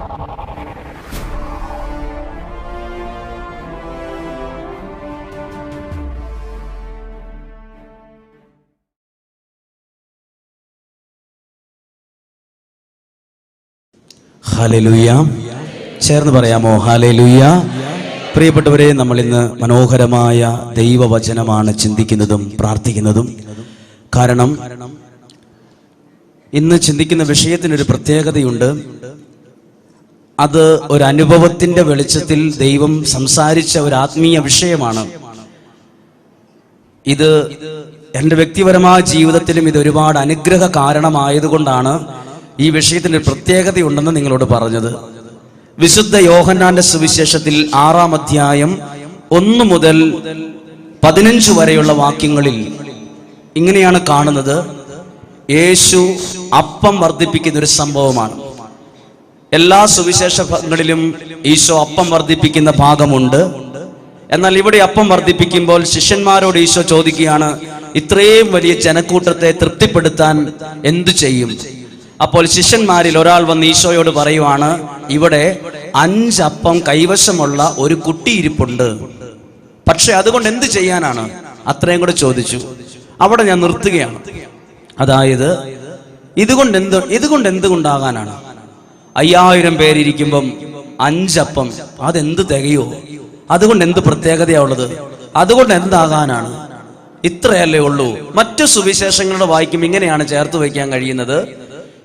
Hallelujah. ചേർന്ന് പറയാമോ? Hallelujah. പ്രിയപ്പെട്ടവരെ, നമ്മൾ ഇന്ന് മനോഹരമായ ദൈവവചനമാണ് ചിന്തിക്കുന്നതും പ്രാർത്ഥിക്കുന്നതും. കാരണം ഇന്ന് ചിന്തിക്കുന്ന വിഷയത്തിനൊരു പ്രത്യേകതയുണ്ട്. അത് ഒരു അനുഭവത്തിന്റെ വെളിച്ചത്തിൽ ദൈവം സംസാരിച്ച ഒരു ആത്മീയ വിഷയമാണ്. ഇത് എൻ്റെ വ്യക്തിപരമായ ജീവിതത്തിലും ഇത് ഒരുപാട് അനുഗ്രഹ കാരണമായതുകൊണ്ടാണ് ഈ വിഷയത്തിന് പ്രത്യേകതയുണ്ടെന്ന് നിങ്ങളോട് പറഞ്ഞത്. വിശുദ്ധ യോഹന്നാന്റെ സുവിശേഷത്തിൽ 6-ാം അധ്യായം 1 മുതൽ 15 വരെയുള്ള വാക്യങ്ങളിൽ ഇങ്ങനെയാണ് കാണുന്നത്. യേശു അപ്പം വർദ്ധിപ്പിക്കുന്ന ഒരു സംഭവമാണ്. എല്ലാ സുവിശേഷങ്ങളിലും ഈശോ അപ്പം വർദ്ധിപ്പിക്കുന്ന ഭാഗമുണ്ട്. എന്നാൽ ഇവിടെ അപ്പം വർദ്ധിപ്പിക്കുമ്പോൾ ശിഷ്യന്മാരോട് ഈശോ ചോദിക്കുകയാണ്, ഇത്രയും വലിയ ജനക്കൂട്ടത്തെ തൃപ്തിപ്പെടുത്താൻ എന്തു ചെയ്യും? അപ്പോൾ ശിഷ്യന്മാരിൽ ഒരാൾ വന്ന് ഈശോയോട് പറയുവാണ്, ഇവിടെ 5 അപ്പം കൈവശമുള്ള ഒരു കുട്ടി ഇരിപ്പുണ്ട്, പക്ഷെ അതുകൊണ്ട് എന്ത് ചെയ്യാനാണ്? അത്രയും കൂടെ ചോദിച്ചു. അവിടെ ഞാൻ നിർത്തുകയാണ്. അതായത് ഇതുകൊണ്ട് എന്തുകൊണ്ടാകാനാണ്? 5000 പേരിയ്ക്കുമ്പം 5 അപ്പം അതെന്ത് തികയോ? അതുകൊണ്ട് എന്ത് പ്രത്യേകതയാ ഉള്ളത്? അതുകൊണ്ട് എന്താകാനാണ്? ഇത്രയല്ലേ ഉള്ളൂ. മറ്റു സുവിശേഷങ്ങളുടെ വായിക്കും ഇങ്ങനെയാണ് ചേർത്ത് വയ്ക്കാൻ കഴിയുന്നത്.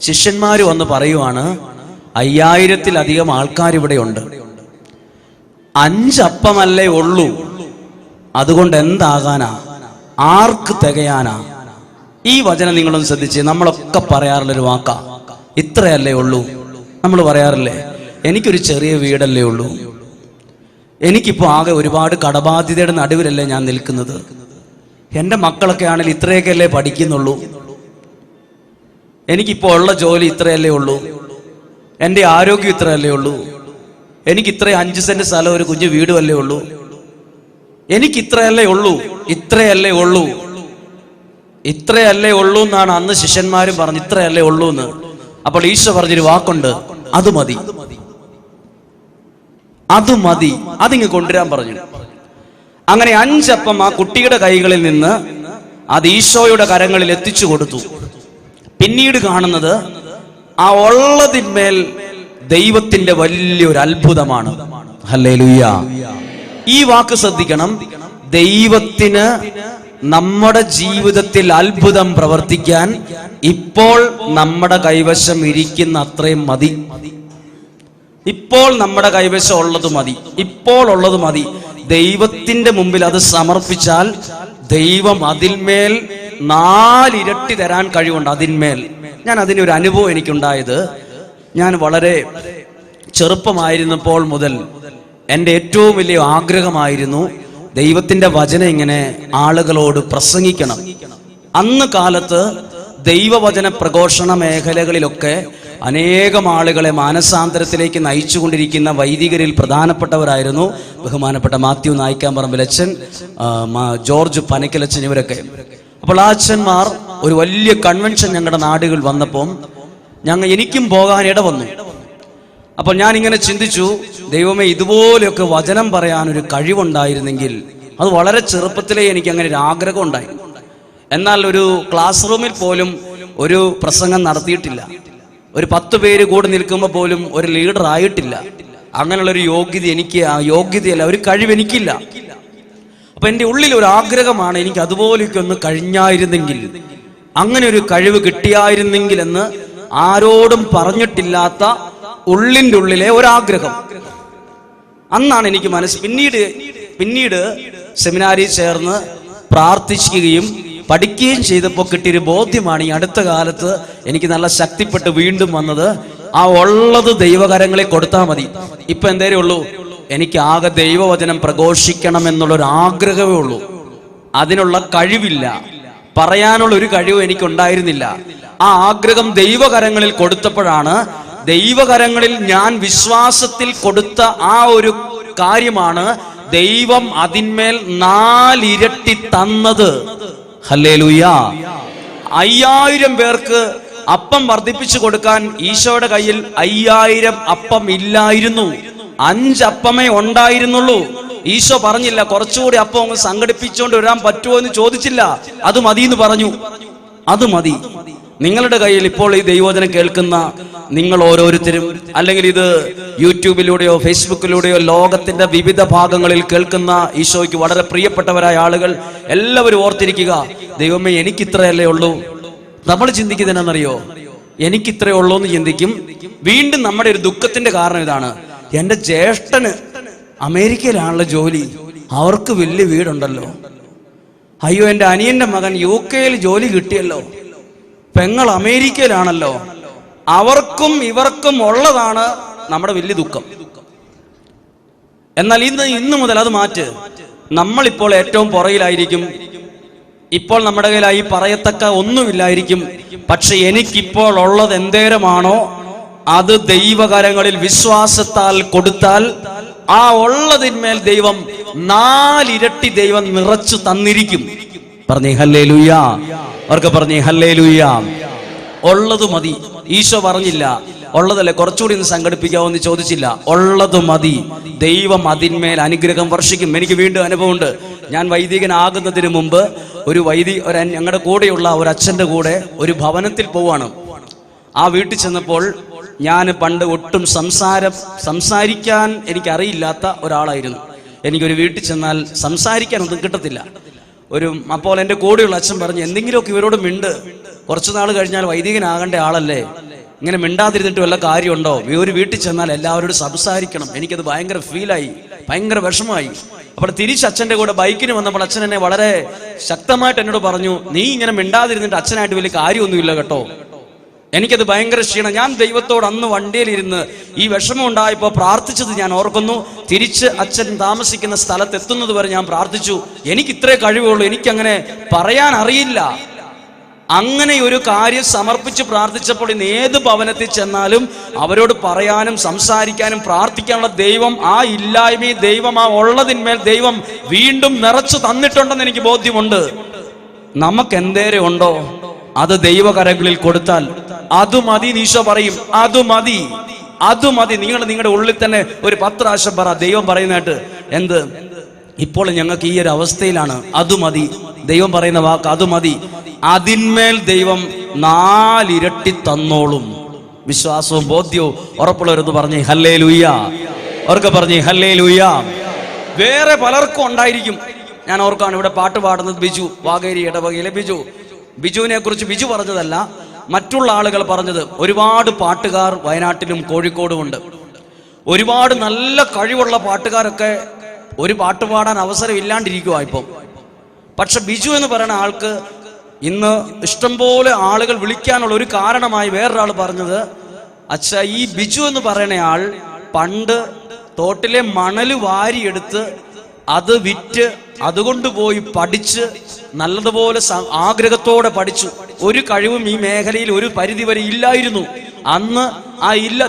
ശിഷ്യന്മാര് വന്ന് പറയുവാണ്, 5000-ത്തിലധികം ആൾക്കാരിവിടെ ഉണ്ട്, 5 അപ്പമല്ലേ ഉള്ളൂ, അതുകൊണ്ട് എന്താകാനാ? ആർക്ക് തികയാനാ? ഈ വചനം നിങ്ങളൊന്ന് ശ്രദ്ധിച്ച്. നമ്മളൊക്കെ പറയാറുള്ളൊരു വാക്കാ, ഇത്രയല്ലേ ഉള്ളൂ. നമ്മൾ പറയാറില്ലേ, എനിക്കൊരു ചെറിയ വീടല്ലേ ഉള്ളൂ, എനിക്കിപ്പോൾ ആകെ ഒരുപാട് കടബാധ്യതയുടെ നടുവിലല്ലേ ഞാൻ നിൽക്കുന്നത്, എൻ്റെ മക്കളൊക്കെ ആണെങ്കിൽ ഇത്രയൊക്കെയല്ലേ പഠിക്കുന്നുള്ളൂ, എനിക്കിപ്പോൾ ഉള്ള ജോലി ഇത്രയല്ലേ ഉള്ളൂ, എൻ്റെ ആരോഗ്യം ഇത്രയല്ലേ ഉള്ളൂ, എനിക്ക് ഇത്രയും 5 സെന്റ് സ്ഥലം ഒരു കുഞ്ഞു വീടും അല്ലേ ഉള്ളൂ, എനിക്ക് ഇത്രയല്ലേ ഉള്ളൂ, ഇത്രയല്ലേ ഉള്ളൂ, ഇത്രയല്ലേ ഉള്ളൂ എന്നാണ് അന്ന് ശിഷ്യന്മാരും പറഞ്ഞു, ഇത്രയല്ലേ ഉള്ളൂ എന്ന്. അപ്പോൾ ഈശോ പറഞ്ഞൊരു വാക്കുണ്ട്, അത് മതി, അത് മതി, അതിങ്ങ് കൊണ്ടുവരാൻ പറഞ്ഞു. അങ്ങനെ 5 അപ്പം ആ കുട്ടിയുടെ കൈകളിൽ നിന്ന് അത് ഈശോയുടെ കരങ്ങളിൽ എത്തിച്ചു കൊടുത്തു. പിന്നീട് കാണുന്നത് ആ ഉള്ളതിന്മേൽ ദൈവത്തിന്റെ വലിയൊരു അത്ഭുതമാണ്. ഹല്ലേലൂയ. ഈ വാക്ക് ശ്രദ്ധിക്കണം. ദൈവത്തിന് നമ്മുടെ ജീവിതത്തിൽ അത്ഭുതം പ്രവർത്തിക്കാൻ ഇപ്പോൾ നമ്മുടെ കൈവശം ഇരിക്കുന്ന അത്രയും മതി. ഇപ്പോൾ നമ്മുടെ കൈവശം ഉള്ളത് മതി, ഇപ്പോൾ ഉള്ളത് മതി. ദൈവത്തിന്റെ മുമ്പിൽ അത് സമർപ്പിച്ചാൽ ദൈവം അതിന്മേൽ 4 ഇരട്ടി തരാൻ കഴിവുണ്ട്. അതിന്മേൽ ഞാൻ അതിനൊരു അനുഭവം എനിക്കുണ്ടായത്, ഞാൻ വളരെ ചെറുപ്പമായിരുന്നപ്പോൾ മുതൽ എൻ്റെ ഏറ്റവും വലിയ ആഗ്രഹമായിരുന്നു ദൈവത്തിന്റെ വചനം ഇങ്ങനെ ആളുകളോട് പ്രസംഗിക്കണം. അന്ന് കാലത്ത് ദൈവവചന പ്രഘോഷണ മേഖലകളിലൊക്കെ അനേകം ആളുകളെ മാനസാന്തരത്തിലേക്ക് നയിച്ചുകൊണ്ടിരിക്കുന്ന വൈദികരിൽ പ്രധാനപ്പെട്ടവരായിരുന്നു ബഹുമാനപ്പെട്ട മാത്യു നായിക്കാമ്പറമ്പിലച്ഛൻ, ജോർജ് പനക്കലച്ഛൻ, ഇവരൊക്കെ. അപ്പോൾ ആ അച്ഛന്മാർ ഒരു വലിയ കൺവെൻഷൻ ഞങ്ങളുടെ നാടുകൾ വന്നപ്പോൾ എനിക്കും പോകാൻ ഇട വന്നു. അപ്പോൾ ഞാൻ ഇങ്ങനെ ചിന്തിച്ചു, ദൈവമേ, ഇതുപോലെയൊക്കെ വചനം പറയാനൊരു കഴിവുണ്ടായിരുന്നെങ്കിൽ. അത് വളരെ ചെറുപ്പത്തിലേ എനിക്ക് അങ്ങനെ ഒരു ആഗ്രഹം ഉണ്ടായി. എന്നാൽ ഒരു ക്ലാസ് റൂമിൽ പോലും ഒരു പ്രസംഗം നടത്തിയിട്ടില്ല. ഒരു 10 പേര് കൂടെ നിൽക്കുമ്പോൾ പോലും ഒരു ലീഡർ ആയിട്ടില്ല. അങ്ങനെയുള്ളൊരു യോഗ്യതയല്ല, ഒരു കഴിവ് എനിക്കില്ല. അപ്പൊ എൻ്റെ ഉള്ളിൽ ഒരു ആഗ്രഹമാണ്, എനിക്ക് അതുപോലെയൊക്കെ ഒന്ന് കഴിഞ്ഞായിരുന്നെങ്കിൽ, അങ്ങനെ ഒരു കഴിവ് കിട്ടിയായിരുന്നെങ്കിൽ എന്ന് ആരോടും പറഞ്ഞിട്ടില്ലാത്ത ഉള്ളിൻ്റെ ഉള്ളിലെ ഒരാഗ്രഹം. അന്നാണ് എനിക്ക് പിന്നീട് സെമിനാരിൽ ചേർന്ന് പ്രാർത്ഥിക്കുകയും പഠിക്കുകയും ചെയ്തപ്പോൾ കിട്ടിയൊരു ബോധ്യമാണ് ഈ അടുത്ത കാലത്ത് എനിക്ക് നല്ല ശക്തിപ്പെട്ട് വീണ്ടും വന്നത്. ആ ഉള്ളത് ദൈവകരങ്ങളിൽ കൊടുത്താൽ മതി. ഇപ്പൊ എന്തേലും ഉള്ളൂ, എനിക്ക് ആകെ ദൈവവചനം പ്രഘോഷിക്കണം എന്നുള്ളൊരു ആഗ്രഹമേ ഉള്ളൂ. അതിനുള്ള കഴിവില്ല, പറയാനുള്ള ഒരു കഴിവ് എനിക്കുണ്ടായിരുന്നില്ല. ആ ആഗ്രഹം ദൈവകരങ്ങളിൽ കൊടുത്തപ്പോഴാണ്, ദൈവകരങ്ങളിൽ ഞാൻ വിശ്വാസത്തിൽ കൊടുത്ത ആ ഒരു കാര്യമാണ് ദൈവം അതിന്മേൽ 4 ഇരട്ടി തന്നത്. ഹല്ലേലൂയ. 5000 പേർക്ക് അപ്പം വർദ്ധിപ്പിച്ചു കൊടുക്കാൻ ഈശോയുടെ കയ്യിൽ 5000 അപ്പം ഇല്ലായിരുന്നു. 5 അപ്പമേ ഉണ്ടായിരുന്നുള്ളൂ. ഈശോ പറഞ്ഞില്ല കുറച്ചുകൂടി അപ്പം അങ്ങ് സംഘടിപ്പിച്ചുകൊണ്ട് വരാൻ പറ്റുമോ എന്ന് ചോദിച്ചില്ല. അത് മതി എന്ന് പറഞ്ഞു. അത് മതി. നിങ്ങളുടെ കയ്യിൽ ഇപ്പോൾ ഈ ദൈവവചനം കേൾക്കുന്ന നിങ്ങൾ ഓരോരുത്തരും, അല്ലെങ്കിൽ ഇത് യൂട്യൂബിലൂടെയോ ഫേസ്ബുക്കിലൂടെയോ ലോകത്തിന്റെ വിവിധ ഭാഗങ്ങളിൽ കേൾക്കുന്ന ഈശോയ്ക്ക് വളരെ പ്രിയപ്പെട്ടവരായ ആളുകൾ എല്ലാവരും ഓർത്തിരിക്കുക, ദൈവമേ എനിക്കിത്രയല്ലേ ഉള്ളൂ. നമ്മൾ ചിന്തിക്കുന്നതെന്നറിയോ, എനിക്കിത്രയേ ഉള്ളൂ എന്ന് ചിന്തിക്കും. വീണ്ടും നമ്മുടെ ഒരു ദുഃഖത്തിന്റെ കാരണം ഇതാണ്, എൻ്റെ ജ്യേഷ്ഠന് അമേരിക്കയിലാണല്ലോ ജോലി, അവർക്ക് വലിയ വീടുണ്ടല്ലോ. അയ്യോ, എൻ്റെ അനിയന്റെ മകൻ UK ജോലി കിട്ടിയല്ലോ, പെങ്ങൾ അമേരിക്കയിലാണല്ലോ, അവർക്കും ഇവർക്കും ഉള്ളതാണ് നമ്മുടെ വലിയ ദുഃഖം. എന്നാൽ ഇന്ന് മുതൽ അത് മാറ്റ്. നമ്മളിപ്പോൾ ഏറ്റവും പുറകിലായിരിക്കും. ഇപ്പോൾ നമ്മുടെ കയ്യിലായി പറയത്തക്ക ഒന്നുമില്ലായിരിക്കും. പക്ഷെ എനിക്കിപ്പോൾ ഉള്ളത് എന്തേരമാണോ അത് ദൈവകരങ്ങളിൽ വിശ്വാസത്താൽ കൊടുത്താൽ ആ ഉള്ളതിന്മേൽ ദൈവം 4 ഇരട്ടി ദൈവം നിറച്ചു തന്നിരിക്കും. പറഞ്ഞേ ഹല്ലേലൂയ. അവർക്ക് പറഞ്ഞേ ഹല്ലേലൂയ. ഉള്ളത് മതി. ഈശോ പറഞ്ഞില്ല ഉള്ളതല്ലേ കുറച്ചുകൂടി ഒന്ന് സംഘടിപ്പിക്കാവെന്ന് ചോദിച്ചില്ല. ഉള്ളത് മതി. ദൈവം അതിന്മേൽ അനുഗ്രഹം വർഷിക്കും. എനിക്ക് വീണ്ടും അനുഭവമുണ്ട്. ഞാൻ വൈദികനാകുന്നതിന് മുമ്പ് ഞങ്ങളുടെ കൂടെയുള്ള ഒരു അച്ഛൻ്റെ കൂടെ ഒരു ഭവനത്തിൽ പോവാണ്. ആ വീട്ടിൽ ചെന്നപ്പോൾ ഞാൻ പണ്ട് ഒട്ടും സംസാരിക്കാൻ എനിക്കറിയില്ലാത്ത ഒരാളായിരുന്നു. എനിക്കൊരു വീട്ടിൽ ചെന്നാൽ സംസാരിക്കാനൊന്നും കിട്ടത്തില്ല. അപ്പോൾ എൻ്റെ കൂടെയുള്ള അച്ഛൻ പറഞ്ഞു, എന്തെങ്കിലുമൊക്കെ ഇവരോട് മിണ്ട്, കുറച്ചു നാൾ കഴിഞ്ഞാൽ വൈദികനാകേണ്ട ആളല്ലേ, ഇങ്ങനെ മിണ്ടാതിരുന്നിട്ട് വല്ല കാര്യമുണ്ടോ? ഒരു വീട്ടിൽ ചെന്നാൽ എല്ലാവരോടും സംസാരിക്കണം. എനിക്കത് ഭയങ്കര ഫീലായി, ഭയങ്കര വിഷമമായി. അപ്പോൾ തിരിച്ച് അച്ഛൻ്റെ കൂടെ ബൈക്കിന് വന്നപ്പോൾ അച്ഛൻ എന്നെ വളരെ ശക്തമായിട്ട് എന്നോട് പറഞ്ഞു, നീ ഇങ്ങനെ മിണ്ടാതിരുന്നിട്ട് അച്ഛനായിട്ട് വലിയ കാര്യമൊന്നുമില്ല കേട്ടോ. എനിക്കത് ഭയങ്കര ക്ഷീണം. ഞാൻ ദൈവത്തോട് അന്ന് വണ്ടിയിലിരുന്ന് ഈ വിഷമം ഉണ്ടായപ്പോൾ പ്രാർത്ഥിച്ചത് ഞാൻ ഓർക്കുന്നു. തിരിച്ച് അച്ഛൻ താമസിക്കുന്ന സ്ഥലത്ത് എത്തുന്നത് വരെ ഞാൻ പ്രാർത്ഥിച്ചു. എനിക്ക് ഇത്രേ കഴിവുള്ളൂ, എനിക്കങ്ങനെ പറയാൻ അറിയില്ല. അങ്ങനെ ഒരു കാര്യം സമർപ്പിച്ച് പ്രാർത്ഥിച്ചപ്പോൾ ഇന്ന് ഏത് ഭവനത്തിൽ ചെന്നാലും അവരോട് പറയാനും സംസാരിക്കാനും പ്രാർത്ഥിക്കാനുള്ള ദൈവം, ആ ഇല്ലായ്മയും ദൈവം ആ ഉള്ളതിന്മേൽ ദൈവം വീണ്ടും നിറച്ചു തന്നിട്ടുണ്ടെന്ന് എനിക്ക് ബോധ്യമുണ്ട്. നമുക്ക് എന്തേരെ ഉണ്ടോ അത് ദൈവകരങ്ങളിൽ കൊടുത്താൽ അത് മതി. ഈശോ പറയും അത് മതി, അത് മതി. നിങ്ങളുടെ ഉള്ളിൽ തന്നെ ഒരു 10 പ്രാവശ്യം പറ. ദൈവം പറയുന്നതായിട്ട് എന്ത്, ഇപ്പോൾ ഞങ്ങൾക്ക് ഈ ഒരു അവസ്ഥയിലാണ്, അത് മതി. ദൈവം പറയുന്ന വാക്ക് അത് മതി. അതിന്മേൽ ദൈവം 4 ഇരട്ടി തന്നോളും. വിശ്വാസവും ബോധ്യവും ഉറപ്പുള്ളവരെന്ന് പറഞ്ഞേ ഹല്ലേലൂയ. അവർക്ക് പറഞ്ഞേ ഹല്ലേലൂയ. വേറെ പലർക്കും ഉണ്ടായിരിക്കും. ഞാൻ ഓർക്കാണ് ഇവിടെ പാട്ട് പാടുന്നത് ബിജു, വാഗേരി ഇടവകയിലെ ബിജുവിനെ കുറിച്ച് ബിജു പറഞ്ഞതല്ല, മറ്റുള്ള ആളുകൾ പറഞ്ഞത്. ഒരുപാട് പാട്ടുകാർ വയനാട്ടിലും കോഴിക്കോടും ഉണ്ട്. ഒരുപാട് നല്ല കഴിവുള്ള പാട്ടുകാരൊക്കെ ഒരു പാട്ട് പാടാൻ അവസരം ഇല്ലാണ്ടിരിക്കുക ഇപ്പം. പക്ഷെ ബിജു എന്ന് പറയുന്ന ആൾക്ക് ഇന്ന് ഇഷ്ടംപോലെ ആളുകൾ വിളിക്കാനുള്ള ഒരു കാരണമായി വേറൊരാൾ പറഞ്ഞത്, അച്ഛാ ഈ ബിജു എന്ന് പറയുന്ന ആൾ പണ്ട് തോട്ടിലെ മണല് വാരിയെടുത്ത് അത് വിറ്റ് അതുകൊണ്ട് പോയി പഠിച്ച് നല്ലതുപോലെ ആഗ്രഹത്തോടെ പഠിച്ചു. ഒരു കഴിവും ഈ മേഖലയിൽ ഒരു പരിധി വരെ ഇല്ലായിരുന്നു അന്ന്.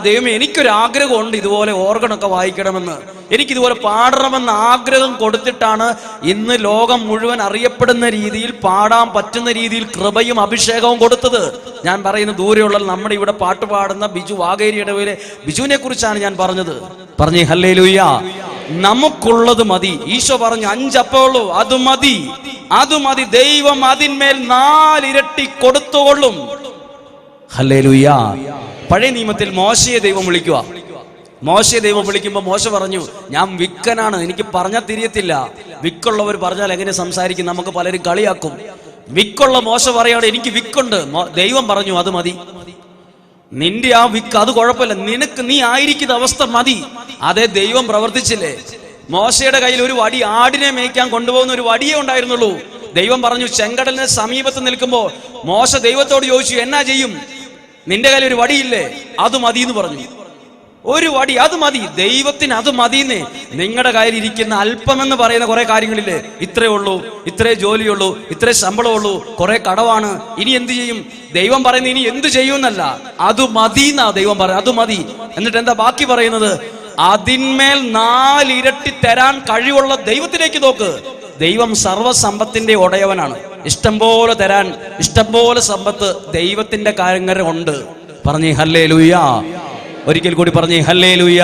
ദൈവമേ എനിക്കൊരു ആഗ്രഹമുണ്ട്, ഇതുപോലെ ഓർഗനൊക്കെ വായിക്കണമെന്ന്, എനിക്കിതുപോലെ പാടണമെന്ന് ആഗ്രഹം കൊടുത്തിട്ടാണ് ഇന്ന് ലോകം മുഴുവൻ അറിയപ്പെടുന്ന രീതിയിൽ പാടാൻ പറ്റുന്ന രീതിയിൽ കൃപയും അഭിഷേകവും കൊടുത്തത്. ഞാൻ പറയുന്ന ദൂരെയുള്ള നമ്മുടെ ഇവിടെ പാട്ട് പാടുന്ന ബിജു, വാഗേരിയുടെ പേര് ബിജുവിനെ കുറിച്ചാണ് ഞാൻ പറഞ്ഞത്. പറഞ്ഞേ ഹല്ലേലൂയ. നമുക്കുള്ളത് മതി. ഈശോ പറഞ്ഞു 5 അപ്പമുള്ളൂ, അത് മതി, അത് മതി. ദൈവം അതിന്മേൽ 4 ഇരട്ടി കൊടുത്തുകൊള്ളും. ഹല്ലേലൂയ. പഴയ നിയമത്തിൽ മോശയെ ദൈവം വിളിക്കുക. മോശയെ ദൈവം വിളിക്കുമ്പോൾ മോശ പറഞ്ഞു, ഞാൻ വിക്കനാണ്, എനിക്ക് പറഞ്ഞാൽ തിരിയത്തില്ല. വിക്കുള്ളവർ പറഞ്ഞാൽ എങ്ങനെ സംസാരിക്കും? നമുക്ക് പലരും കളിയാക്കും. വിക്കുള്ള മോശ പറയാണ്, എനിക്ക് വിക്കുണ്ട്. ദൈവം പറഞ്ഞു അത് മതി. നിന്റെ ആ വിക്ക് അത് കുഴപ്പമില്ല, നീ ആയിരിക്കുന്ന അവസ്ഥ മതി. അതേ ദൈവം പ്രവർത്തിച്ചില്ലേ? മോശയുടെ കയ്യിൽ ഒരു വടി, ആടിനെ മേയ്ക്കാൻ കൊണ്ടുപോകുന്ന ഒരു വടിയേ ഉണ്ടായിരുന്നുള്ളൂ. ദൈവം പറഞ്ഞു, ചെങ്കടലിന് സമീപത്ത് നിൽക്കുമ്പോൾ മോശ ദൈവത്തോട് ചോദിച്ചു, എന്നാ ചെയ്യും? നിന്റെ കയ്യിൽ ഒരു വടിയില്ലേ? അത് മതി എന്ന് പറഞ്ഞു. ഒരു വടി, അത് മതി. ദൈവത്തിന് അത് മതിന്നേ. നിങ്ങളുടെ കയ്യിൽ ഇരിക്കുന്ന അല്പമെന്ന് പറയുന്ന കുറെ കാര്യങ്ങളില്ലേ, ഇത്രേ ഉള്ളൂ, ഇത്രേ ജോലിയുള്ളൂ, ഇത്രേ ശമ്പളമുള്ളൂ, കുറെ കടവാണ്, ഇനി എന്ത് ചെയ്യും? ദൈവം പറയുന്നത് ഇനി എന്ത് ചെയ്യുമെന്നല്ല, അത് മതി എന്നാ ദൈവം പറയുന്നത്. അത് മതി. എന്നിട്ട് എന്താ ബാക്കി പറയുന്നത്? അതിന്മേൽ 4 ഇരട്ടി തരാൻ കഴിവുള്ള ദൈവത്തിലേക്ക് നോക്ക്. ദൈവം സർവസമ്പത്തിന്റെ ഉടയവനാണ്. ഇഷ്ടം പോലെ തരാൻ, ഇഷ്ടം പോലെ സമ്പത്ത് ദൈവത്തിന്റെ കാര്യങ്ങളുണ്ട്. പറഞ്ഞേ ഹല്ലേലൂയ. ഒരിക്കൽ കൂടി പറഞ്ഞേ ഹല്ലേലൂയ.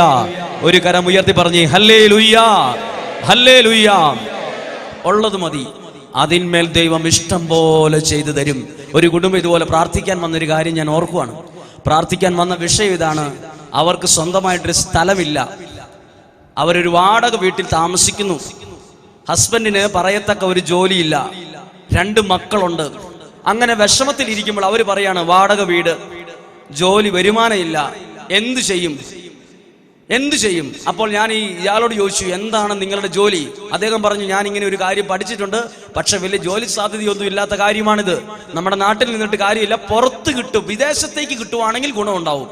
ഒരു കരം ഉയർത്തി പറഞ്ഞേ ഹല്ലേലൂയ, ഹല്ലേലൂയ. ഉള്ളത് മതി, അതിന്മേൽ ദൈവം ഇഷ്ടം പോലെ ചെയ്തു തരും. ഒരു കുടുംബം ഇതുപോലെ പ്രാർത്ഥിക്കാൻ വന്നൊരു കാര്യം ഞാൻ ഓർക്കുവാണ്. പ്രാർത്ഥിക്കാൻ വന്ന വിഷയം ഇതാണ്: അവർക്ക് സ്വന്തമായിട്ടൊരു സ്ഥലമില്ല, അവരൊരു വാടക വീട്ടിൽ താമസിക്കുന്നു. ഹസ്ബൻഡിന് പറയത്തക്ക ഒരു ജോലിയില്ല, 2 മക്കളുണ്ട്. അങ്ങനെ വിഷമത്തിൽ ഇരിക്കുമ്പോൾ അവർ പറയാണ്, വാടക വീട്, ജോലി, വരുമാനമില്ല, എന്തു ചെയ്യും? അപ്പോൾ ഞാൻ ഇയാളോട് ചോദിച്ചു, എന്താണ് നിങ്ങളുടെ ജോലി? അദ്ദേഹം പറഞ്ഞു, ഞാൻ ഇങ്ങനെ ഒരു കാര്യം പഠിച്ചിട്ടുണ്ട്, പക്ഷെ വലിയ ജോലി സാധ്യതയൊന്നും ഇല്ലാത്ത കാര്യമാണിത്. നമ്മുടെ നാട്ടിൽ നിന്നിട്ട് കാര്യമില്ല, പുറത്ത് കിട്ടും, വിദേശത്തേക്ക് കിട്ടുവാണെങ്കിൽ ഗുണമുണ്ടാവും.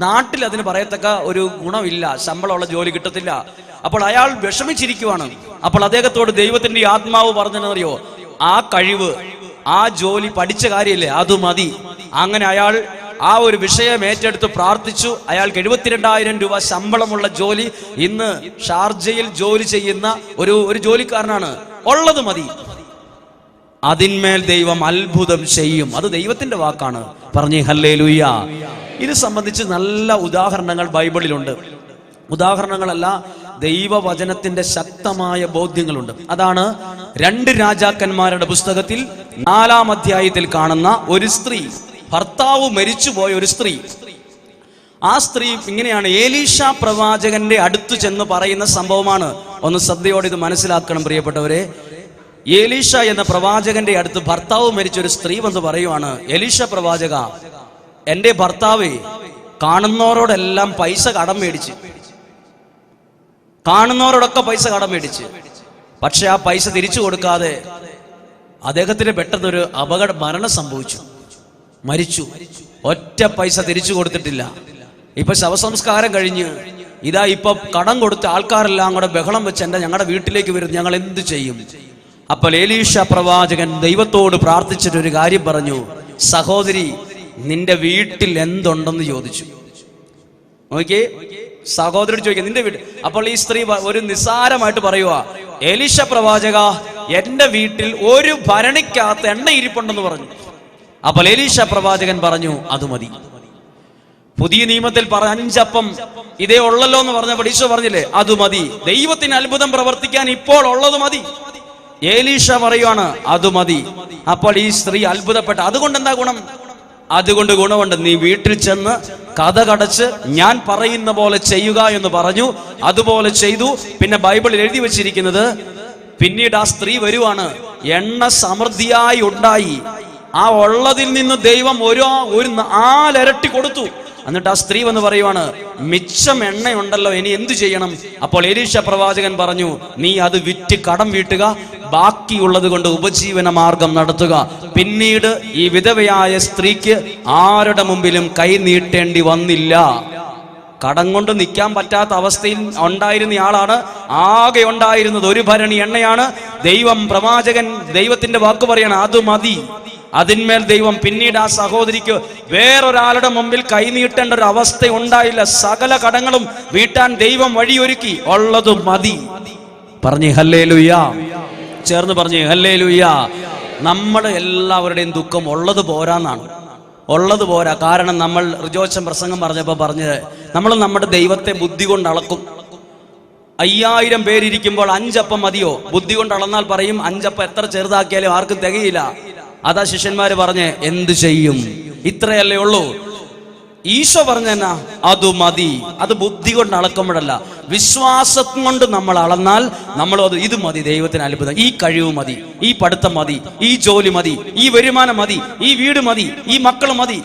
നാട്ടിൽ അതിന് പറയത്തക്ക ഒരു ഗുണമില്ല, ശമ്പളമുള്ള ജോലി കിട്ടത്തില്ല. അപ്പോൾ അയാൾ വിഷമിച്ചിരിക്കുവാണ്. അപ്പോൾ അദ്ദേഹത്തോട് ദൈവത്തിന്റെ ആത്മാവ് പറഞ്ഞെന്നറിയോ, ആ കഴിവ്, ആ ജോലി, പഠിച്ച കാര്യമില്ലേ, അത് മതി. അങ്ങനെ അയാൾ ആ ഒരു വിഷയം ഏറ്റെടുത്ത് പ്രാർത്ഥിച്ചു. അയാൾക്ക് 72,000 രൂപ ശമ്പളമുള്ള ജോലി, ഇന്ന് ഷാർജയിൽ ജോലി ചെയ്യുന്ന ഒരു ജോലിക്കാരനാണ്. ഉള്ളത് മതി, അതിന്മേൽ ദൈവം അത്ഭുതം ചെയ്യും. അത് ദൈവത്തിന്റെ വാക്കാണ്. പറഞ്ഞേ ഹല്ലേലൂയ. ഇത് സംബന്ധിച്ച് നല്ല ഉദാഹരണങ്ങൾ ബൈബിളിലുണ്ട്. ഉദാഹരണങ്ങളല്ല, ദൈവവചനത്തിന്റെ ശക്തമായ ബോധ്യങ്ങളുണ്ട്. അതാണ് 2 രാജാക്കന്മാരുടെ പുസ്തകത്തിൽ 4-ാം അധ്യായത്തിൽ കാണുന്ന ഒരു സ്ത്രീ, ഭർത്താവ് മരിച്ചുപോയ ഒരു സ്ത്രീ. ആ സ്ത്രീ ഇങ്ങനെയാണ്, ഏലീഷ പ്രവാചകന്റെ അടുത്ത് ചെന്ന് പറയുന്ന സംഭവമാണ്. ഒന്ന് ശ്രദ്ധയോടെ ഇത് മനസ്സിലാക്കണം പ്രിയപ്പെട്ടവരെ. ഏലീഷ എന്ന പ്രവാചകന്റെ അടുത്ത് ഭർത്താവ് മരിച്ച ഒരു സ്ത്രീ വന്ന് പറയുവാണ്, എലീഷ പ്രവാചക, എന്റെ ഭർത്താവ് കാണുന്നവരോടെല്ലാം പൈസ കടം മേടിച്ച്, കാണുന്നവരോടൊക്കെ പൈസ കടം മേടിച്ച്, പക്ഷെ ആ പൈസ തിരിച്ചു കൊടുക്കാതെ അദ്ദേഹത്തിന് പെട്ടെന്നൊരു മരണം സംഭവിച്ചു, മരിച്ചു. ഒറ്റ പൈസ തിരിച്ചു കൊടുത്തിട്ടില്ല. ഇപ്പൊ ശവസംസ്കാരം കഴിഞ്ഞ് ഇതാ ഇപ്പൊ കടം കൊടുത്ത ആൾക്കാരെല്ലാം കൂടെ ബഹളം വെച്ച് ഞങ്ങളുടെ വീട്ടിലേക്ക് വരുന്നു, ഞങ്ങൾ എന്ത് ചെയ്യും? അപ്പോൾ ഏലീഷ പ്രവാചകൻ ദൈവത്തോട് പ്രാർത്ഥിച്ചിട്ടൊരു കാര്യം പറഞ്ഞു, സഹോദരി, നിന്റെ വീട്ടിൽ എന്തുണ്ടെന്ന് ചോദിച്ചു. നോക്കിയേ, സഹോദരി ചോദിക്കുക, നിന്റെ വീട്ടിൽ. അപ്പോൾ ഈ സ്ത്രീ ഒരു നിസ്സാരമായിട്ട് പറയുക, ഏലീഷ പ്രവാചക, എന്റെ വീട്ടിൽ ഒരു ഭരണിക്കകത്ത് എണ്ണ ഇരിപ്പുണ്ടെന്ന് പറഞ്ഞു. അപ്പോൾ ഏലീഷ പ്രവാചകൻ പറഞ്ഞു, അത് മതി. പുതിയ നിയമത്തിൽ 5 അപ്പം ഇതേ ഉള്ളല്ലോ എന്ന് പറഞ്ഞപ്പോൾ ഈശോ പറഞ്ഞില്ലേ, അത് മതി. ദൈവത്തിന് അത്ഭുതം പ്രവർത്തിക്കാൻ ഇപ്പോൾ ഉള്ളത് മതി. ഏലീഷ പറയുവാണ്, അത് മതി. അപ്പോൾ ഈ സ്ത്രീ അത്ഭുതപ്പെട്ട, അതുകൊണ്ട് എന്താ ഗുണം? അതുകൊണ്ട് ഗുണമുണ്ട്. നീ വീട്ടിൽ ചെന്ന് കതകടച്ച് ഞാൻ പറയുന്ന പോലെ ചെയ്യുക എന്ന് പറഞ്ഞു. അതുപോലെ ചെയ്തു. പിന്നെ ബൈബിളിൽ എഴുതി വെച്ചിരിക്കുന്നത്, പിന്നീട് ആ സ്ത്രീ വരുവാണ്, എണ്ണ സമൃദ്ധിയായി ഉണ്ടായി. ആ ഉള്ളതിൽ നിന്ന് ദൈവം ഒരു 4 ഇരട്ടി കൊടുത്തു. എന്നിട്ട് ആ സ്ത്രീ വന്ന് പറയുവാണ്, മിച്ചം എണ്ണയുണ്ടല്ലോ, ഇനി എന്തു ചെയ്യണം? അപ്പോൾ എലീഷ പ്രവാചകൻ പറഞ്ഞു, നീ അത് വിറ്റ് കടം വീട്ടുക, ബാക്കിയുള്ളത് കൊണ്ട് ഉപജീവന മാർഗം നടത്തുക. പിന്നീട് ഈ വിധവയായ സ്ത്രീക്ക് ആരുടെ മുമ്പിലും കൈ നീട്ടേണ്ടി വന്നില്ല. കടം കൊണ്ട് നിൽക്കാൻ പറ്റാത്ത അവസ്ഥയിൽ ഉണ്ടായിരുന്ന ആളാണ്. ആകെ ഉണ്ടായിരുന്നത് 1 ഭരണി എണ്ണയാണ്. പ്രവാചകൻ ദൈവത്തിന്റെ വാക്ക് പറയാണ്, അത് മതി. അതിന്മേൽ ദൈവം പിന്നീട് ആ സഹോദരിക്ക് വേറൊരാളുടെ മുമ്പിൽ കൈനീട്ടേണ്ട ഒരു അവസ്ഥ ഉണ്ടായില്ല. സകല കടങ്ങളും വീട്ടാൻ ദൈവം വഴിയൊരുക്കി. ഉള്ളത് മതി. പറഞ്ഞേ ഹല്ലേലൂയ. ചേർന്ന് പറഞ്ഞേ ഹല്ലേലൂയ. നമ്മുടെ എല്ലാവരുടെയും ദുഃഖം ഉള്ളത് പോരാന്നാണ്. ഉള്ളത് പോരാ. കാരണം നമ്മൾ റിജോച്ചൻ പ്രസംഗം പറഞ്ഞപ്പോൾ പറഞ്ഞത്, നമ്മൾ നമ്മുടെ ദൈവത്തെ ബുദ്ധി കൊണ്ട് അളക്കും. 5000 പേരിയ്ക്കുമ്പോൾ 5 അപ്പം മതിയോ? ബുദ്ധി കൊണ്ട് അളന്നാൽ പറയും 5 അപ്പം എത്ര ചെറുതാക്കിയാലും ആർക്കും തികയില്ല. അതാ ശിഷ്യന്മാര് പറഞ്ഞ്, എന്ത് ചെയ്യും? ഇത്രയല്ലേ ഉള്ളൂ. ഈശോ പറഞ്ഞെന്നാ, അത് മതി. അത് ബുദ്ധി കൊണ്ട് അളക്കുമ്പോഴല്ല, വിശ്വാസം കൊണ്ട് നമ്മൾ അളന്നാൽ നമ്മൾ അത് ഇത് മതി, ദൈവത്തിന് അത്ഭുതം, ഈ കഴിവ് മതി, ഈ പഠിത്തം മതി, ഈ ജോലി മതി, ഈ വരുമാനം മതി, ഈ വീട് മതി, ഈ മക്കൾ മതി,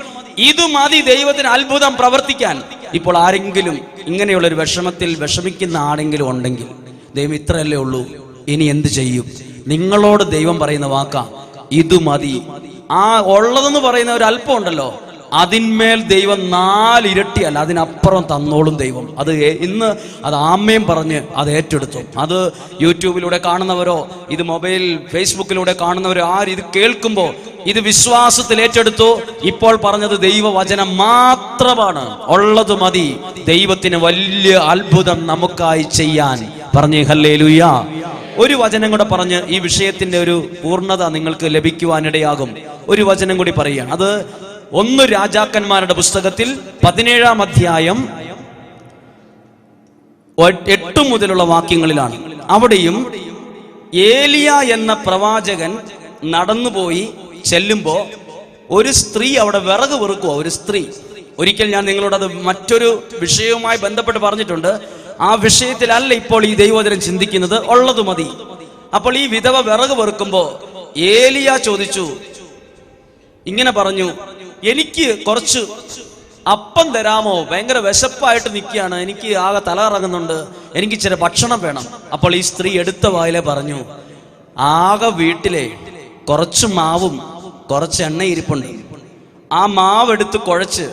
ഇത് മതി ദൈവത്തിന് അത്ഭുതം പ്രവർത്തിക്കാൻ. ഇപ്പോൾ ആരെങ്കിലും ഇങ്ങനെയുള്ളൊരു വിഷമിക്കുന്ന ആരെങ്കിലും ഉണ്ടെങ്കിൽ, ദൈവം ഇത്രയല്ലേ ഉള്ളൂ, ഇനി എന്ത് ചെയ്യും? നിങ്ങളോട് ദൈവം പറയുന്ന വാക്കാ, ഇത് മതി. ആ ഉള്ളതെന്ന് പറയുന്ന ഒരു അല്പം ഉണ്ടല്ലോ, അതിന്മേൽ ദൈവം 4 ഇരട്ടി അല്ല, അതിനപ്പുറം തന്നോളും ദൈവം. അത് ഇന്ന് അത് ആമേൻ പറഞ്ഞ് അത് ഏറ്റെടുത്തു. അത് യൂട്യൂബിലൂടെ കാണുന്നവരോ ഇത് മൊബൈൽ ഫേസ്ബുക്കിലൂടെ കാണുന്നവരോ ആര് ഇത് കേൾക്കുമ്പോൾ ഇത് വിശ്വാസത്തിൽ ഏറ്റെടുത്തു. ഇപ്പോൾ പറഞ്ഞത് ദൈവവചനം മാത്രമാണ്. ഉള്ളത് മതി. ദൈവത്തിന് വലിയ അത്ഭുതം നമുക്കായി ചെയ്യാൻ. പറഞ്ഞേ ഹല്ലേലൂയ. ഒരു വചനം കൂടെ പറഞ്ഞ് ഈ വിഷയത്തിന്റെ ഒരു പൂർണ്ണത നിങ്ങൾക്ക് ലഭിക്കുവാനിടയാകും. ഒരു വചനം കൂടി പറയുകയാണ്. അത് 1 രാജാക്കന്മാരുടെ പുസ്തകത്തിൽ 17-ാം അധ്യായം 8 മുതലുള്ള വാക്യങ്ങളിലാണ്. അവിടെയും ഏലിയ എന്ന പ്രവാചകൻ നടന്നുപോയി ചെല്ലുമ്പോ ഒരു സ്ത്രീ അവിടെ വിറക് വെറുക്കുക. ഒരു സ്ത്രീ, ഒരിക്കൽ ഞാൻ നിങ്ങളോട് അത് മറ്റൊരു വിഷയവുമായി ബന്ധപ്പെട്ട് പറഞ്ഞിട്ടുണ്ട്. ആ വിഷയത്തിലല്ല ഇപ്പോൾ ഈ ദൈവവചനം ചിന്തിക്കുന്നത്, ഉള്ളത് മതി. അപ്പോൾ ഈ വിധവ വിറക് വെറുക്കുമ്പോ ഏലിയ ചോദിച്ചു, ഇങ്ങനെ പറഞ്ഞു, എനിക്ക് കുറച്ച് അപ്പം തരാമോ? ഭയങ്കര വിശപ്പായിട്ട് നിൽക്കുകയാണ്, എനിക്ക് ആകെ തല കറങ്ങുന്നുണ്ട്, എനിക്ക് ഇച്ചിരി ഭക്ഷണം വേണം. അപ്പോൾ ഈ സ്ത്രീ എടുത്ത വായിലെ പറഞ്ഞു, ആകെ വീട്ടിലെ കുറച്ച് മാവും കുറച്ച് എണ്ണ ഇരിപ്പുണ്ട്, ആ മാവെടുത്ത് കുഴച്ച്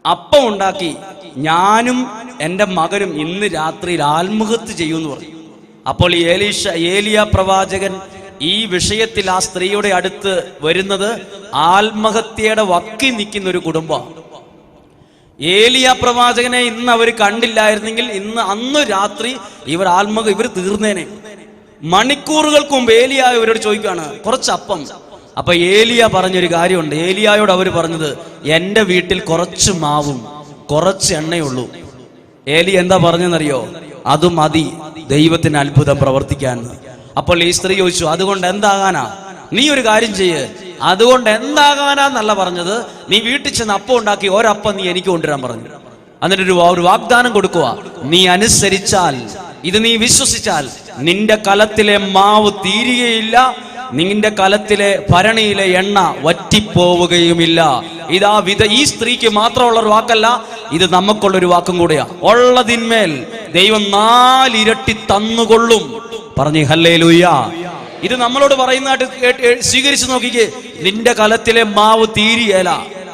അപ്പം ഉണ്ടാക്കി ഞാനും എൻ്റെ മകനും ഇന്ന് രാത്രിയിൽ ആത്മഹത്യ ചെയ്യുമെന്ന് പറഞ്ഞു. അപ്പോൾ ഈ ഏലിയ പ്രവാചകൻ ഈ വിഷയത്തിൽ ആ സ്ത്രീയുടെ അടുത്ത് വരുന്നത് ആത്മഹത്യയുടെ വക്കി നിൽക്കുന്ന ഒരു കുടുംബമാണ്. ഏലിയ പ്രവാചകനെ ഇന്ന് അവർ കണ്ടില്ലായിരുന്നെങ്കിൽ അന്ന് രാത്രി ഇവർ തീർന്നേനെ. മണിക്കൂറുകൾക്ക് മുമ്പ് ഏലിയ ഇവരോട് ചോദിക്കുകയാണ്, കുറച്ച് അപ്പം. അപ്പൊ ഏലിയ പറഞ്ഞൊരു കാര്യമുണ്ട്. ഏലിയായോട് അവർ പറഞ്ഞത്, എൻ്റെ വീട്ടിൽ കുറച്ച് മാവും കുറച്ച് എണ്ണയുള്ളൂ. ഏലിയ എന്താ പറഞ്ഞെന്നറിയോ? അത് മതി ദൈവത്തിന് അത്ഭുതം പ്രവർത്തിക്കാൻ. അപ്പോൾ ഈ സ്ത്രീ ചോദിച്ചു, അതുകൊണ്ട് എന്താകാനാ? നീ ഒരു കാര്യം ചെയ്യ്, അതുകൊണ്ട് എന്താകാനാന്നല്ല പറഞ്ഞത്, നീ വീട്ടിൽ ചെന്ന് അപ്പം ഉണ്ടാക്കി ഒരപ്പം നീ എനിക്ക് കൊണ്ടുവരാൻ പറഞ്ഞു. എന്നിട്ട് ഒരു വാഗ്ദാനം കൊടുക്കുക, നീ അനുസരിച്ചാൽ, ഇത് നീ വിശ്വസിച്ചാൽ നിന്റെ കലത്തിലെ മാവ് തീരുകയില്ല, നിന്റെ കലത്തിലെ ഭരണിയിലെ എണ്ണ വറ്റിപ്പോവുകയുമില്ല. ഈ സ്ത്രീക്ക് മാത്രമുള്ള ഒരു വാക്കല്ല, ഇത് നമുക്കുള്ളൊരു വാക്കും കൂടെയാ. ഉള്ളതിന്മേൽ ദൈവം 4 ഇരട്ടി തന്നുകൊള്ളും. പറഞ്ഞു ഹല്ലേലൂയ. ഇത് നമ്മളോട് പറയുന്നതായിട്ട് സ്വീകരിച്ചു നോക്കിക്കേ. നിന്റെ കലത്തിലെ മാവ് തീരുകയില്ല,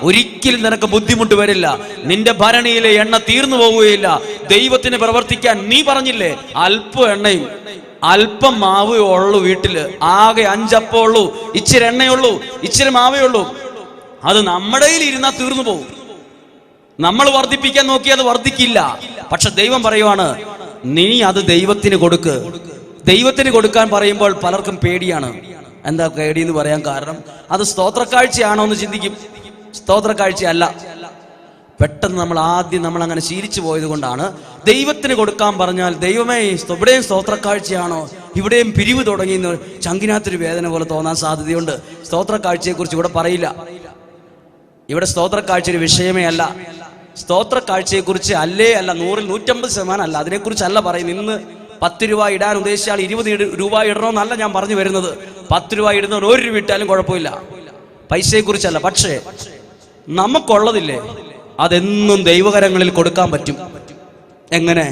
ഒരിക്കലും നിനക്ക് ബുദ്ധിമുട്ട് വരില്ല, നിന്റെ ഭരണിയിലെ എണ്ണ തീർന്നു പോവുകയില്ല. ദൈവത്തിന് പ്രവർത്തിക്കാൻ നീ പറഞ്ഞില്ലേ, അല്പം എണ്ണയും അല്പം മാവേ ഉള്ളൂ വീട്ടില്, ആകെ 5 അപ്പം ഉള്ളൂ, ഇച്ചിരി എണ്ണയുള്ളൂ, ഇച്ചിരി മാവേ ഉള്ളൂ. അത് നമ്മുടെ ഇരുന്നാൽ തീർന്നു പോകും. നമ്മൾ വർദ്ധിപ്പിക്കാൻ നോക്കി അത് വർദ്ധിക്കില്ല. പക്ഷെ ദൈവം പറയുവാണ്, നീ അത് ദൈവത്തിന് കൊടുക്ക്. ദൈവത്തിന് കൊടുക്കാൻ പറയുമ്പോൾ പലർക്കും പേടിയാണ്. എന്താ പേടിയെന്ന് പറയാൻ കാരണം, അത് സ്തോത്രക്കാഴ്ചയാണോ എന്ന് ചിന്തിക്കും. സ്തോത്രക്കാഴ്ചയല്ല. പെട്ടെന്ന് നമ്മൾ അങ്ങനെ ശീലിച്ചു പോയത് കൊണ്ടാണ്. ദൈവത്തിന് കൊടുക്കാൻ പറഞ്ഞാൽ, ദൈവമേ ഇവിടെയും സ്തോത്രക്കാഴ്ചയാണോ, ഇവിടെയും പിരിവ് തുടങ്ങിയെന്ന് ചങ്കിനകത്തൊരു വേദന പോലെ തോന്നാൻ സാധ്യതയുണ്ട്. സ്തോത്രക്കാഴ്ചയെക്കുറിച്ച് ഇവിടെ പറയില്ല. ഇവിടെ സ്തോത്രക്കാഴ്ച ഒരു വിഷയമേ അല്ല. സ്തോത്രക്കാഴ്ചയെക്കുറിച്ച് അല്ല 100-ൽ 150% അല്ല, അതിനെക്കുറിച്ചല്ല പറയുന്നത്. ഇന്ന് 10 രൂപ ഇടാൻ ഉദ്ദേശിച്ചാൽ 20 രൂപ ഇടണമെന്നല്ല ഞാൻ പറഞ്ഞു വരുന്നത്. 10 രൂപ ഇടുന്നവർ 1 രൂപ ഇട്ടാലും കുഴപ്പമില്ല, പൈസയെക്കുറിച്ചല്ല. പക്ഷേ നമുക്കുള്ളതില്ലേ, അതെന്നും ദൈവകരങ്ങളിൽ കൊടുക്കാൻ പറ്റും. എങ്ങനെ?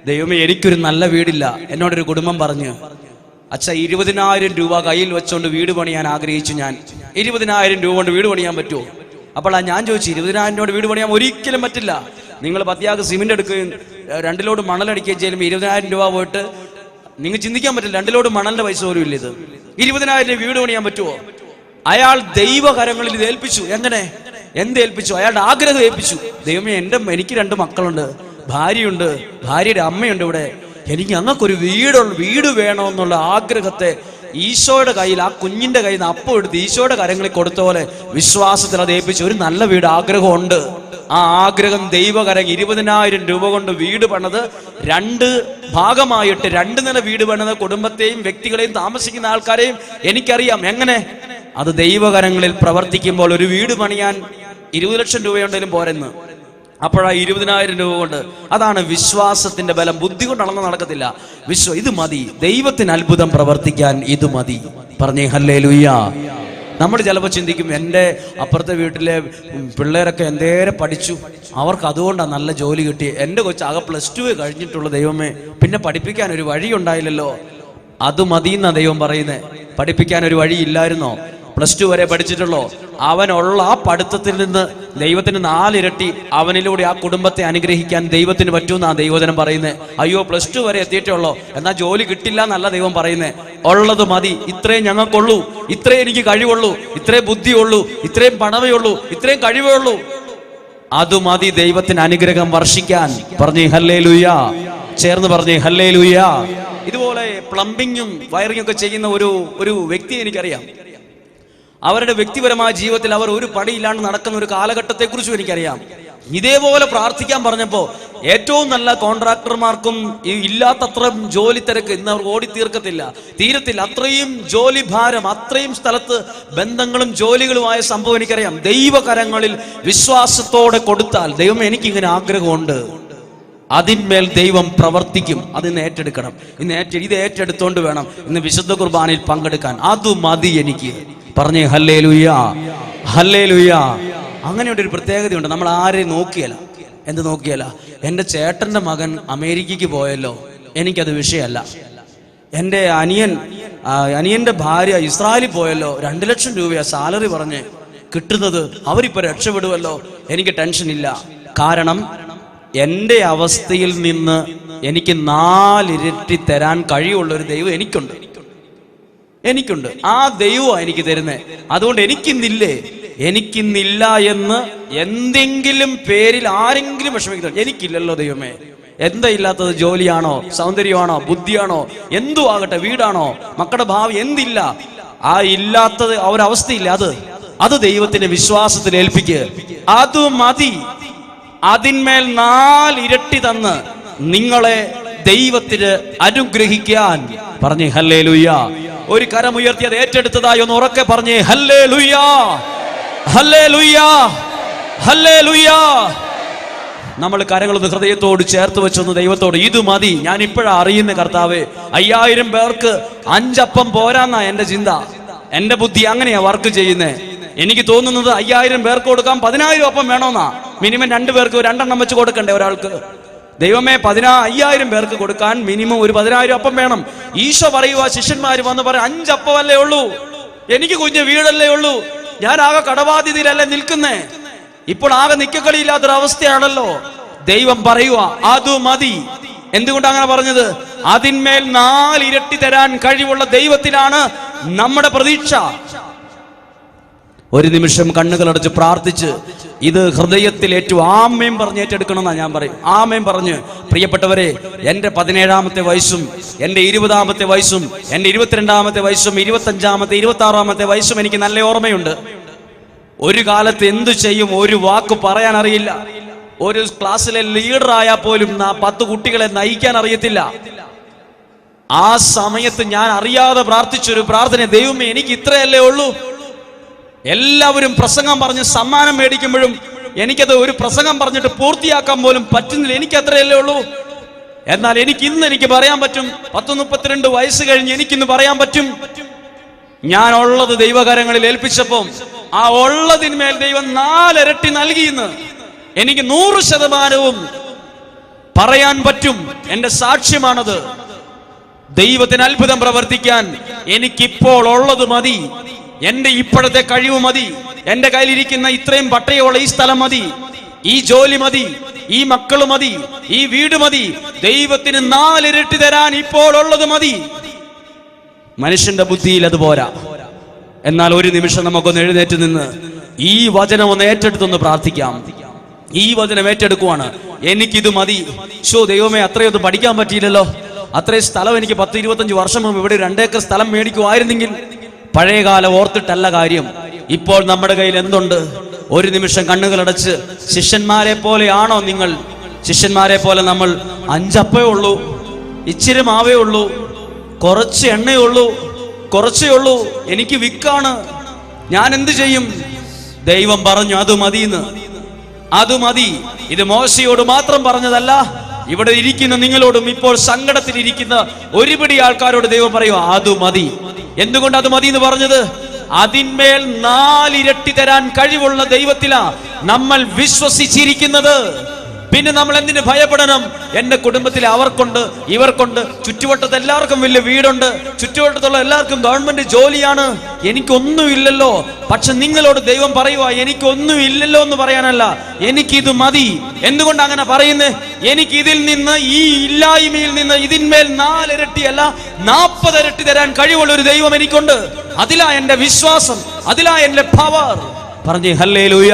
ദൈവമേ എനിക്കൊരു നല്ല വീടില്ല. എന്നോടൊരു കുടുംബം പറഞ്ഞു, അച്ഛാ 20,000 രൂപ കയ്യിൽ വെച്ചോണ്ട് വീട് പണിയാൻ ആഗ്രഹിച്ചു. ഞാൻ 20,000 രൂപ കൊണ്ട് വീട് പണിയാൻ പറ്റുമോ? അപ്പോൾ ഞാൻ ചോദിച്ചു, 20,000 രൂപ വീട് പണിയാൻ ഒരിക്കലും പറ്റില്ല. നിങ്ങൾ 10 യാക്ക് സിമെന്റ് എടുക്കുകയും 2 ലോഡ് മണലടിക്കുകയും ചെയ്യുമ്പോൾ 20,000 രൂപ പോയിട്ട് നിങ്ങൾ ചിന്തിക്കാൻ പറ്റില്ല. 2 ലോഡ് മണലിന്റെ പൈസ പോലും ഇല്ല. ഇത് 20,000 രൂപ വീട് പണിയാൻ പറ്റുമോ? അയാൾ ദൈവകരങ്ങളിൽ ഇത് ഏൽപ്പിച്ചു. എങ്ങനെ? എന്തേൽപ്പിച്ചു? അയാളുടെ ആഗ്രഹം ഏൽപ്പിച്ചു. ദൈവമേ, എനിക്ക് 2 മക്കളുണ്ട്, ഭാര്യയുണ്ട്, ഭാര്യയുടെ അമ്മയുണ്ട് ഇവിടെ, എനിക്ക് ഞങ്ങൾക്കൊരു വീട് വേണമെന്നുള്ള ആഗ്രഹത്തെ ഈശോയുടെ കയ്യിൽ, ആ കുഞ്ഞിന്റെ കയ്യിൽ നിന്ന് അപ്പം എടുത്ത് ഈശോയുടെ കരങ്ങളിൽ കൊടുത്ത പോലെ വിശ്വാസത്തിൽ അത് ഏൽപ്പിച്ചു. ഒരു നല്ല വീട് ആഗ്രഹമുണ്ട്. ആ ആഗ്രഹം ദൈവകരം 20,000 രൂപ കൊണ്ട് വീട് പണിത് 2 ഭാഗമായിട്ട് 2 നില വീട് പണിത് കുടുംബത്തെയും വ്യക്തികളെയും താമസിക്കുന്ന ആൾക്കാരെയും എനിക്കറിയാം. എങ്ങനെ? അത് ദൈവകരങ്ങളിൽ പ്രവർത്തിക്കുമ്പോൾ. ഒരു വീട് പണിയാൻ 20 ലക്ഷം രൂപയുണ്ടെങ്കിലും പോരെന്ന്. അപ്പോഴാ 20,000 രൂപ കൊണ്ട്. അതാണ് വിശ്വാസത്തിന്റെ ബലം. ബുദ്ധി കൊണ്ട് അളന്ന് നടക്കത്തില്ല. ഇത് മതി, ദൈവത്തിന് അത്ഭുതം പ്രവർത്തിക്കാൻ ഇത് മതി. പറഞ്ഞേ ഹല്ലേലൂയ. നമ്മൾ ചിലപ്പോൾ ചിന്തിക്കും, എൻ്റെ അപ്പുറത്തെ വീട്ടിലെ പിള്ളേരൊക്കെ എന്തേരെ പഠിച്ചു, അവർക്ക് അതുകൊണ്ടാണ് നല്ല ജോലി കിട്ടി. എൻ്റെ കൊച്ചു ആകെ +2 കഴിഞ്ഞിട്ടുള്ള, ദൈവമേ പിന്നെ പഠിപ്പിക്കാൻ ഒരു വഴി ഉണ്ടായില്ലല്ലോ. അത് മതിയെന്നാ ദൈവം പറയുന്നത്. പഠിപ്പിക്കാൻ ഒരു വഴി ഇല്ലായിരുന്നോ? +2 വരെ പഠിച്ചിട്ടുള്ളോ? അവനുള്ള ആ പഠിത്തത്തിൽ നിന്ന് ദൈവത്തിന് 4 ഇരട്ടി അവനിലൂടെ ആ കുടുംബത്തെ അനുഗ്രഹിക്കാൻ ദൈവത്തിന് പറ്റുമെന്നാണ് ദൈവജനം പറയുന്നത്. അയ്യോ +2 വരെ എത്തിയിട്ടുള്ളോ, എന്നാൽ ജോലി കിട്ടില്ല എന്നല്ല ദൈവം പറയുന്നത്. ഉള്ളത് മതി, ഇത്രയും ഞങ്ങൾക്കുള്ളൂ, ഇത്രയും എനിക്ക് കഴിവുള്ളൂ, ഇത്രയും ബുദ്ധിയുള്ളൂ, ഇത്രയും പണമേ ഉള്ളൂ, ഇത്രയും കഴിവേ ഉള്ളൂ, അത് മതി ദൈവത്തിന് അനുഗ്രഹം വർഷിക്കാൻ. പറഞ്ഞേ ഹല്ലേലൂയ. ചേർന്ന് പറഞ്ഞേ ഹല്ലേലൂയ. ഇതുപോലെ പ്ലംബിങ്ങും വയറിങ്ങും ഒക്കെ ചെയ്യുന്ന ഒരു വ്യക്തിയെ എനിക്കറിയാം. അവരുടെ വ്യക്തിപരമായ ജീവിതത്തിൽ അവർ ഒരു പണിയില്ലാണ്ട് നടക്കുന്ന ഒരു കാലഘട്ടത്തെക്കുറിച്ചും എനിക്കറിയാം. ഇതേപോലെ പ്രാർത്ഥിക്കാൻ പറഞ്ഞപ്പോൾ ഏറ്റവും നല്ല കോൺട്രാക്ടർമാർക്കും ഇല്ലാത്തത്ര ജോലി തിരക്ക് ഇന്ന് അവർ തീരത്തില്ല. അത്രയും ജോലി ഭാരം, അത്രയും സ്ഥലത്ത് ബന്ധങ്ങളും ജോലികളുമായ സംഭവം എനിക്കറിയാം. ദൈവകരങ്ങളിൽ വിശ്വാസത്തോടെ കൊടുത്താൽ, ദൈവം എനിക്കിങ്ങനെ ആഗ്രഹമുണ്ട്, അതിന്മേൽ ദൈവം പ്രവർത്തിക്കും. അതിന്ന് ഏറ്റെടുക്കണം. ഇത് ഏറ്റെടുത്തോണ്ട് വേണം ഇന്ന് വിശുദ്ധ കുർബാനയിൽ പങ്കെടുക്കാൻ. അത് മതി എനിക്ക്. പറഞ്ഞേ ഹല്ലേലൂയ, ഹല്ലേലൂയ. അങ്ങനെയുള്ള ഒരു പ്രത്യേകതയുണ്ട്. നമ്മൾ ആരെയും നോക്കിയല്ല. എന്ത് നോക്കിയല്ല? എൻ്റെ ചേട്ടൻ്റെ മകൻ അമേരിക്കയ്ക്ക് പോയല്ലോ, എനിക്കത് വിഷയമല്ല. എൻ്റെ അനിയൻ്റെ ഭാര്യ ഇസ്രായേലിൽ പോയല്ലോ, 2 ലക്ഷം രൂപയാ സാലറി പറഞ്ഞ് കിട്ടുന്നത്, അവരിപ്പോൾ രക്ഷപ്പെടുമല്ലോ, എനിക്ക് ടെൻഷൻ ഇല്ല. കാരണം എൻ്റെ അവസ്ഥയിൽ നിന്ന് എനിക്ക് 4 ഇരട്ടി തരാൻ കഴിവുള്ളൊരു ദൈവം എനിക്കുണ്ട്. ആ ദൈവമാണ് എനിക്ക് തരുന്നത്. അതുകൊണ്ട് എനിക്കിന്നില്ല എന്ന് എന്തെങ്കിലും പേരിൽ ആരെങ്കിലും വിഷമിക്കുന്നുണ്ട്. എനിക്കില്ലല്ലോ ദൈവമേ. എന്താ ഇല്ലാത്തത്? ജോലിയാണോ, സൗന്ദര്യമാണോ, ബുദ്ധിയാണോ, എന്തു ആകട്ടെ, വീടാണോ, മക്കളുടെ ഭാവി, എന്തില്ല? ആ ഇല്ലാത്തത് ഒരവസ്ഥയില്ല. അത് ദൈവത്തിന്റെ വിശ്വാസത്തിൽ ഏൽപ്പിക്കുക. അത് മതി. അതിന്മേൽ 4 ഇരട്ടി തന്ന് നിങ്ങളെ ദൈവത്തിന് അനുഗ്രഹിക്കാൻ. പറഞ്ഞേ ഹല്ലേലൂയ. ഒരു കരമുയർത്തി അത് ഏറ്റെടുത്തതായി ഒന്ന് ഉറക്കെ പറഞ്ഞേ ഹല്ലേലൂയ, ഹല്ലേലൂയ, ഹല്ലേലൂയ. നമ്മൾ കരങ്ങളൊന്ന് ഹൃദയത്തോട് ചേർത്ത് വെച്ചൊന്ന് ദൈവത്തോട്, ഇത് മതി. ഞാൻ ഇപ്പോഴാ അറിയുന്ന കർത്താവേ, 5000 പേർക്ക് 5 അപ്പം പോരാന്നാ എന്റെ ചിന്ത. എന്റെ ബുദ്ധി അങ്ങനെയാ വർക്ക് ചെയ്യുന്നേ. എനിക്ക് തോന്നുന്നത് 5000 പേർക്ക് കൊടുക്കാൻ 10000 അപ്പം വേണമെന്നാ. മിനിമം 2 പേർക്ക് 2 എണ്ണം വെച്ച് കൊടുക്കണ്ടേ ഒരാൾക്ക്? ദൈവമേ, 5000 പേർക്ക് കൊടുക്കാൻ മിനിമം ഒരു 10000 അപ്പം വേണം. ഈശോ പറയുക, ശിഷ്യന്മാര് വന്ന് പറയും, 5 അപ്പമല്ലേ ഉള്ളൂ, എനിക്ക് കുഞ്ഞ് വീടല്ലേ ഉള്ളൂ, ഞാൻ ആകെ കടബാധ്യതയിലല്ലേ നിൽക്കുന്നേ, ഇപ്പോൾ ആകെ നിക്കക്കളിയില്ലാത്തൊരവസ്ഥയാണല്ലോ. ദൈവം പറയുക, അത് മതി. എന്തുകൊണ്ട് അങ്ങനെ പറഞ്ഞത്? അതിന്മേൽ 4 ഇരട്ടി തരാൻ കഴിവുള്ള ദൈവത്തിലാണ് നമ്മുടെ പ്രതീക്ഷ. ഒരു നിമിഷം കണ്ണുകളടച്ച് പ്രാർത്ഥിച്ച് ഇത് ഹൃദയത്തിൽ ഏറ്റവും ആമേൻ പറഞ്ഞ് ഏറ്റെടുക്കണം എന്നാ ഞാൻ പറയും. ആമേൻ പറഞ്ഞ്, പ്രിയപ്പെട്ടവരെ, എൻ്റെ 17ാമത്തെ വയസ്സും എൻ്റെ 20ാമത്തെ വയസ്സും എൻ്റെ 22ാമത്തെ വയസ്സും 25ാമത്തെ 26ാമത്തെ വയസ്സും എനിക്ക് നല്ല ഓർമ്മയുണ്ട്. ഒരു കാലത്ത് എന്തു ചെയ്യും ഒരു വാക്ക് പറയാൻ അറിയില്ല. ഒരു ക്ലാസ്സിലെ ലീഡർ ആയാൽ പോലും 10 കുട്ടികളെ നയിക്കാൻ അറിയത്തില്ല. ആ സമയത്ത് ഞാൻ അറിയാതെ പ്രാർത്ഥിച്ചൊരു പ്രാർത്ഥന, ദൈവമേ എനിക്ക് ഇത്രയല്ലേ ഉള്ളൂ. എല്ലാവരും പ്രസംഗം പറഞ്ഞ് സമ്മാനം മേടിക്കുമ്പോഴും എനിക്കത് ഒരു പ്രസംഗം പറഞ്ഞിട്ട് പൂർത്തിയാക്കാൻ പോലും പറ്റുന്നില്ല. എനിക്ക് അത്രയല്ലേ ഉള്ളൂ. എന്നാൽ എനിക്ക് പറയാൻ പറ്റും. 32 വയസ്സ് കഴിഞ്ഞ് എനിക്കിന്ന് പറയാൻ പറ്റും, ഞാൻ ഉള്ളത് ദൈവകരങ്ങളിൽ ഏൽപ്പിച്ചപ്പോൾ ആ ഉള്ളതിന്മേൽ ദൈവം 4 ഇരട്ടി നൽകിയെന്ന് എനിക്ക് 100% പറയാൻ പറ്റും. എന്റെ സാക്ഷ്യമാണത്. ദൈവത്തിന് അത്ഭുതം പ്രവർത്തിക്കാൻ എനിക്കിപ്പോൾ ഉള്ളത് മതി. എന്റെ ഇപ്പോഴത്തെ കഴിവ് മതി. എന്റെ കയ്യിലിരിക്കുന്ന ഇത്രയും പട്ടയുള്ള ഈ സ്ഥലം മതി, ഈ ജോലി മതി, ഈ മക്കള് മതി, ഈ വീട് മതി. ദൈവത്തിന് 4 ഇരട്ടി തരാൻ ഇപ്പോൾ ഉള്ളത് മതി. മനുഷ്യന്റെ ബുദ്ധിയിൽ അത് പോരാ. എന്നാൽ ഒരു നിമിഷം നമുക്കൊന്ന് എഴുന്നേറ്റ് നിന്ന് ഈ വചനം ഒന്ന് ഏറ്റെടുത്തൊന്ന് പ്രാർത്ഥിക്കാം. ഈ വചനം ഏറ്റെടുക്കുവാണ്. എനിക്കിത് മതി. ദൈവമേ, അത്രയൊന്നും പഠിക്കാൻ പറ്റിയില്ലല്ലോ. അത്രയും സ്ഥലം എനിക്ക് 10-25 വർഷം മുമ്പ് ഇവിടെ 2 ഏക്കർ സ്ഥലം മേടിക്കുമായിരുന്നെങ്കിൽ. പഴയകാലം ഓർത്തിട്ടല്ല കാര്യം. ഇപ്പോൾ നമ്മുടെ കയ്യിൽ എന്തുണ്ട്? ഒരു നിമിഷം കണ്ണുകളടച്ച്, ശിഷ്യന്മാരെ പോലെയാണോ നിങ്ങൾ? ശിഷ്യന്മാരെ പോലെ നമ്മൾ 5 അപ്പേ ഉള്ളൂ, ഇച്ചിരി മാവേ ഉള്ളൂ, കുറച്ച് എണ്ണയേ ഉള്ളൂ, കുറച്ചേ ഉള്ളൂ, എനിക്ക് വിക്കാണ്, ഞാൻ എന്ത് ചെയ്യും? ദൈവം പറഞ്ഞു അത് മതിയെന്ന്. അത് മതി. ഇത് മോശയോട് മാത്രം പറഞ്ഞതല്ല, ഇവിടെ ഇരിക്കുന്ന നിങ്ങളോടും ഇപ്പോൾ സങ്കടത്തിലിരിക്കുന്ന ഒരുപിടി ആൾക്കാരോട് ദൈവം പറയുക അത് മതി. എന്തുകൊണ്ട് അത് മതി എന്ന് പറഞ്ഞത്? അതിന്മേൽ 4 ഇരട്ടി തരാൻ കഴിവുള്ള ദൈവത്തിലാ നമ്മൾ വിശ്വസിച്ചിരിക്കുന്നത്. പിന്നെ നമ്മൾ എന്തിനു ഭയപ്പെടണം? എന്റെ കുടുംബത്തിൽ അവർക്കുണ്ട്, ഇവർക്കുണ്ട്, ചുറ്റുവട്ടത്ത് എല്ലാവർക്കും വലിയ വീടുണ്ട്, ചുറ്റുവട്ടത്തുള്ള എല്ലാവർക്കും ഗവൺമെന്റ് ജോലിയാണ്, എനിക്കൊന്നുമില്ലല്ലോ. പക്ഷെ നിങ്ങളോട് ദൈവം പറയുക എനിക്കൊന്നും ഇല്ലല്ലോ എന്ന് പറയാനല്ല, എനിക്കിത് മതി. എന്തുകൊണ്ട് അങ്ങനെ പറയുന്നത്? എനിക്ക് ഇതിൽ നിന്ന്, ഈ ഇല്ലായ്മയിൽ നിന്ന് ഇതിന്മേൽ 4 ഇരട്ടിയല്ല 40 ഇരട്ടി തരാൻ കഴിവുള്ള ഒരു ദൈവം എനിക്കുണ്ട്. അതിലാ എന്റെ വിശ്വാസം, അതിലാ എന്റെ പവർ. പറഞ്ഞേ ഹല്ലേലൂയ,